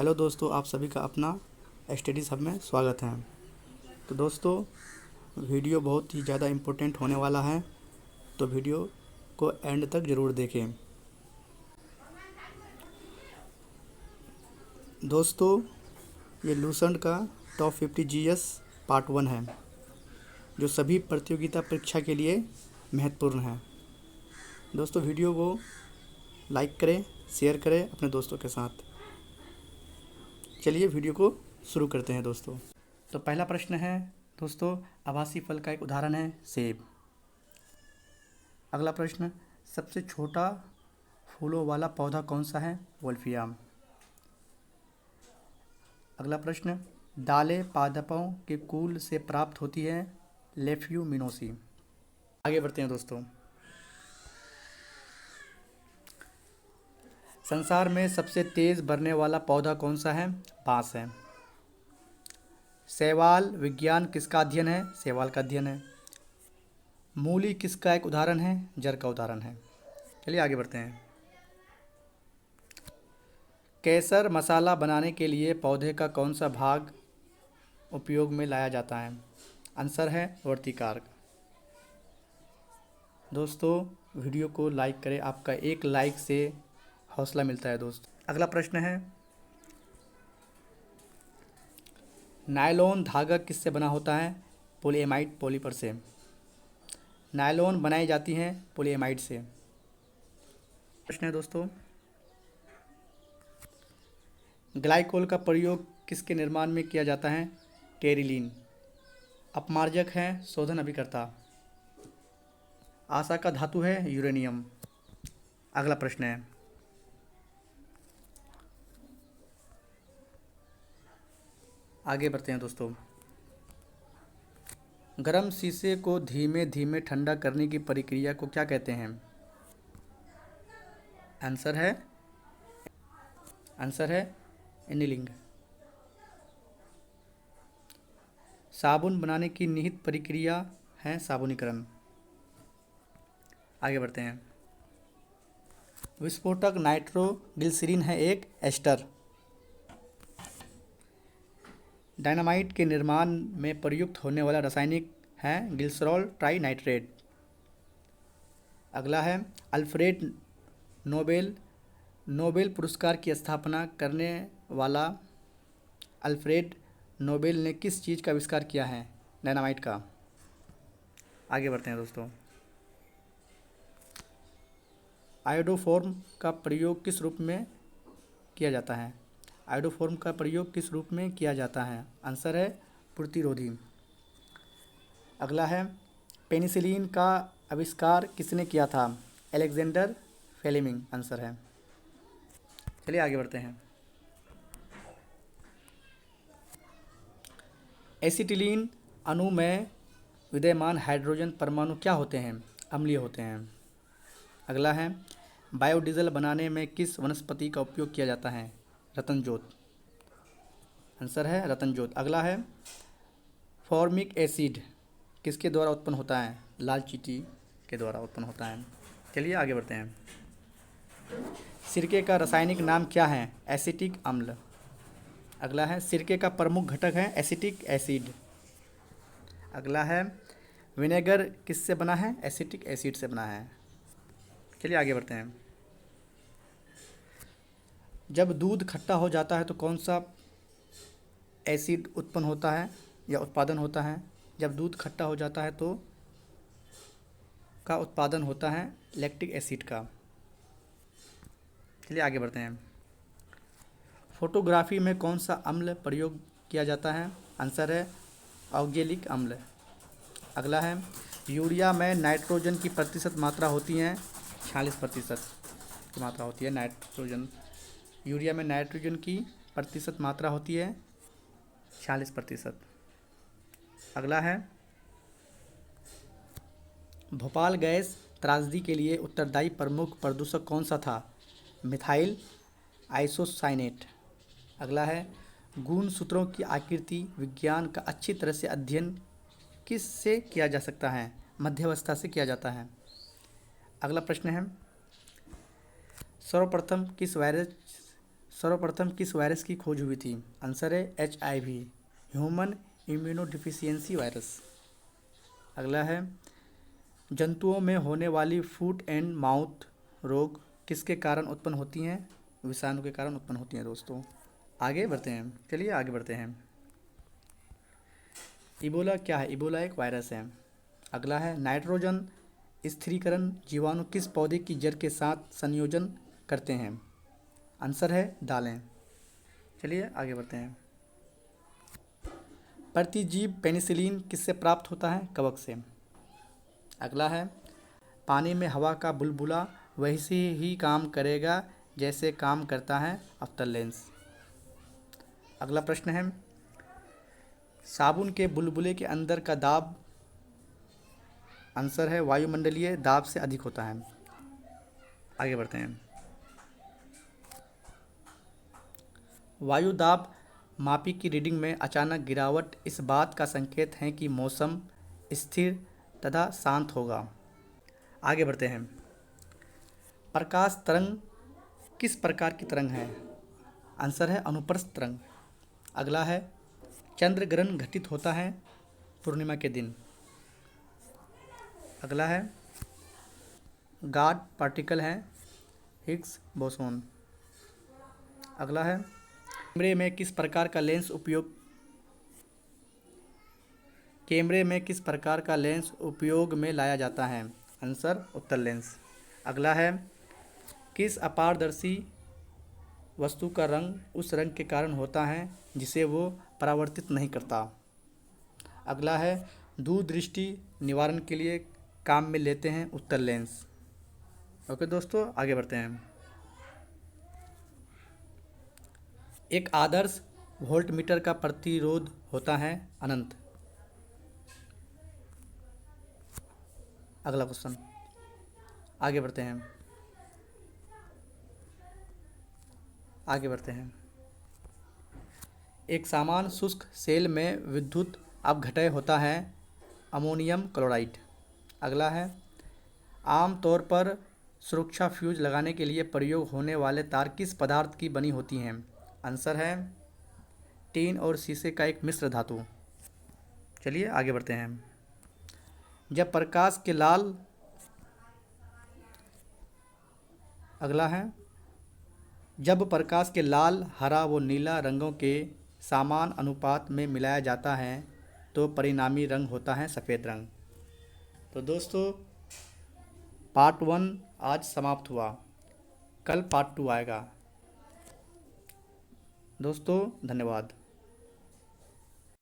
Hello दोस्तों, आप सभी का अपना स्टडी हब में स्वागत है। तो दोस्तों, वीडियो बहुत ही ज़्यादा इम्पोर्टेंट होने वाला है, तो वीडियो को एंड तक ज़रूर देखें। दोस्तों, ये लूसेंट का टॉप 50 जीएस पार्ट 1 है, जो सभी प्रतियोगिता परीक्षा के लिए महत्वपूर्ण है। दोस्तों, वीडियो को लाइक करें, शेयर करें अपने दोस्तों के साथ। चलिए वीडियो को शुरू करते हैं दोस्तों। तो पहला प्रश्न है दोस्तों, आभासी फल का एक उदाहरण है सेब। अगला प्रश्न, सबसे छोटा फूलों वाला पौधा कौन सा है? वोल्फियम। अगला प्रश्न, दालें पादपों के कुल से प्राप्त होती है? लेफ्यूमिनोसी। आगे बढ़ते हैं दोस्तों। संसार में सबसे तेज़ बढ़ने वाला पौधा कौन सा है? बांस है। शैवाल विज्ञान किसका अध्ययन है? शैवाल का अध्ययन है। मूली किसका एक उदाहरण है? जर का उदाहरण है। चलिए आगे बढ़ते हैं। केसर मसाला बनाने के लिए पौधे का कौन सा भाग उपयोग में लाया जाता है? आंसर है वर्तिकार्क। दोस्तों, वीडियो को लाइक करें, आपका एक लाइक से हौसला मिलता है दोस्त। अगला प्रश्न है, नायलॉन धागा किससे बना होता है? पॉलीएमाइड पॉलीपर से। नायलॉन बनाई जाती हैं पॉलीएमाइड से। प्रश्न है दोस्तों, ग्लाइकोल का प्रयोग किसके निर्माण में किया जाता है? टेरिलीन। अपमार्जक है, शोधन अभिकर्ता। आशा का धातु है यूरेनियम। अगला प्रश्न है, आगे बढ़ते हैं दोस्तों। गर्म शीशे को धीमे धीमे ठंडा करने की प्रक्रिया को क्या कहते हैं? आंसर है एनीलिंग। साबुन बनाने की निहित प्रक्रिया है साबुनीकरण। आगे बढ़ते हैं। विस्फोटक नाइट्रोग्लिसरीन है एक एस्टर। डायनामाइट के निर्माण में प्रयुक्त होने वाला रासायनिक है ग्लिसरॉल ट्राइनाइट्रेट। अगला है, अल्फ्रेड नोबेल पुरस्कार की स्थापना करने वाला अल्फ्रेड नोबेल ने किस चीज़ का आविष्कार किया है? डायनामाइट का। आगे बढ़ते हैं दोस्तों। आयोडोफॉर्म का प्रयोग किस रूप में किया जाता है? आयोडोफॉर्म का प्रयोग किस रूप में किया जाता है? आंसर है प्रतिरोधी। अगला है, पेनिसिलिन का आविष्कार किसने किया था? अलेक्जेंडर फ्लेमिंग आंसर है। चलिए आगे बढ़ते हैं। एसिटिलीन अणु में विद्यमान हाइड्रोजन परमाणु क्या होते हैं? अम्लीय होते हैं। अगला है, बायोडीजल बनाने में किस वनस्पति का उपयोग किया जाता है? रतनजोत। आंसर है रतनजोत। अगला है, फॉर्मिक एसिड किसके द्वारा उत्पन्न होता है? लाल चींटी के द्वारा उत्पन्न होता है। चलिए आगे बढ़ते हैं। सिरके का रासायनिक नाम क्या है? एसिटिक अम्ल। अगला है, सिरके का प्रमुख घटक है एसिटिक एसिड। अगला है, विनेगर किससे बना है? एसिटिक एसिड से बना है। चलिए आगे बढ़ते हैं। जब दूध खट्टा हो जाता है तो कौन सा एसिड उत्पन्न होता है या उत्पादन होता है? जब दूध खट्टा हो जाता है तो का उत्पादन होता है लैक्टिक एसिड का। चलिए आगे बढ़ते हैं। फोटोग्राफी में कौन सा अम्ल प्रयोग किया जाता है? आंसर है ऑक्जेलिक अम्ल। अगला है, यूरिया में नाइट्रोजन की प्रतिशत मात्रा होती है? 46% की मात्रा होती है नाइट्रोजन। यूरिया में नाइट्रोजन की प्रतिशत मात्रा होती है 46%। अगला है, भोपाल गैस त्रासदी के लिए उत्तरदायी प्रमुख प्रदूषक कौन सा था? Methyl isocyanate. अगला है, गुणसूत्रों की आकृति विज्ञान का अच्छी तरह से अध्ययन किससे किया जा सकता है? मध्यावस्था से किया जाता है। अगला प्रश्न है, सर्वप्रथम किस वायरस सर्वप्रथम किस वायरस की खोज हुई थी? आंसर है HIV, ह्यूमन इम्यूनोडिफिशियंसी वायरस। अगला है, जंतुओं में होने वाली फुट एंड माउथ रोग किसके कारण उत्पन्न होती हैं? विषाणु के कारण उत्पन्न होती हैं दोस्तों। आगे बढ़ते हैं, चलिए आगे बढ़ते हैं। इबोला क्या है? इबोला एक वायरस है। अगला है, नाइट्रोजन स्थिरीकरण जीवाणु किस पौधे की जड़ के साथ संयोजन करते हैं? आंसर है दालें। चलिए आगे बढ़ते हैं। प्रतिजीव पेनिसिलिन किससे प्राप्त होता है? कवक से। अगला है, पानी में हवा का बुलबुला वैसे ही काम करेगा जैसे काम करता है अफ्तर लेंस। अगला प्रश्न है, साबुन के बुलबुले के अंदर का दाब, आंसर है वायुमंडलीय दाब से अधिक होता है। आगे बढ़ते हैं। वायु दाब मापी की रीडिंग में अचानक गिरावट इस बात का संकेत है कि मौसम स्थिर तथा शांत होगा। आगे बढ़ते हैं। प्रकाश तरंग किस प्रकार की तरंग है? आंसर है अनुप्रस्थ तरंग। अगला है, चंद्र ग्रहण घटित होता है पूर्णिमा के दिन। अगला है, गॉड पार्टिकल है हिग्स बोसोन। अगला है, कैमरे में किस प्रकार का लेंस उपयोग में लाया जाता है? आंसर उत्तल लेंस। अगला है, किस अपारदर्शी वस्तु का रंग उस रंग के कारण होता है जिसे वो परावर्तित नहीं करता? अगला है, दूर दृष्टि निवारण के लिए काम में लेते हैं उत्तल लेंस। ओके दोस्तों, आगे बढ़ते हैं। एक आदर्श वोल्टमीटर का प्रतिरोध होता है अनंत। अगला क्वेश्चन, आगे बढ़ते हैं। एक समान शुष्क सेल में विद्युत अपघटय होता है अमोनियम क्लोराइड। अगला है, आमतौर पर सुरक्षा फ्यूज लगाने के लिए प्रयोग होने वाले तार किस पदार्थ की बनी होती हैं? आंसर है टीन और शीशे का एक मिश्र धातु। चलिए आगे बढ़ते हैं। जब प्रकाश के लाल अगला है, जब प्रकाश के लाल, हरा व नीला रंगों के समान अनुपात में मिलाया जाता है तो परिणामी रंग होता है सफ़ेद रंग। तो दोस्तों, पार्ट 1 आज समाप्त हुआ। कल पार्ट 2 आएगा। दोस्तों धन्यवाद।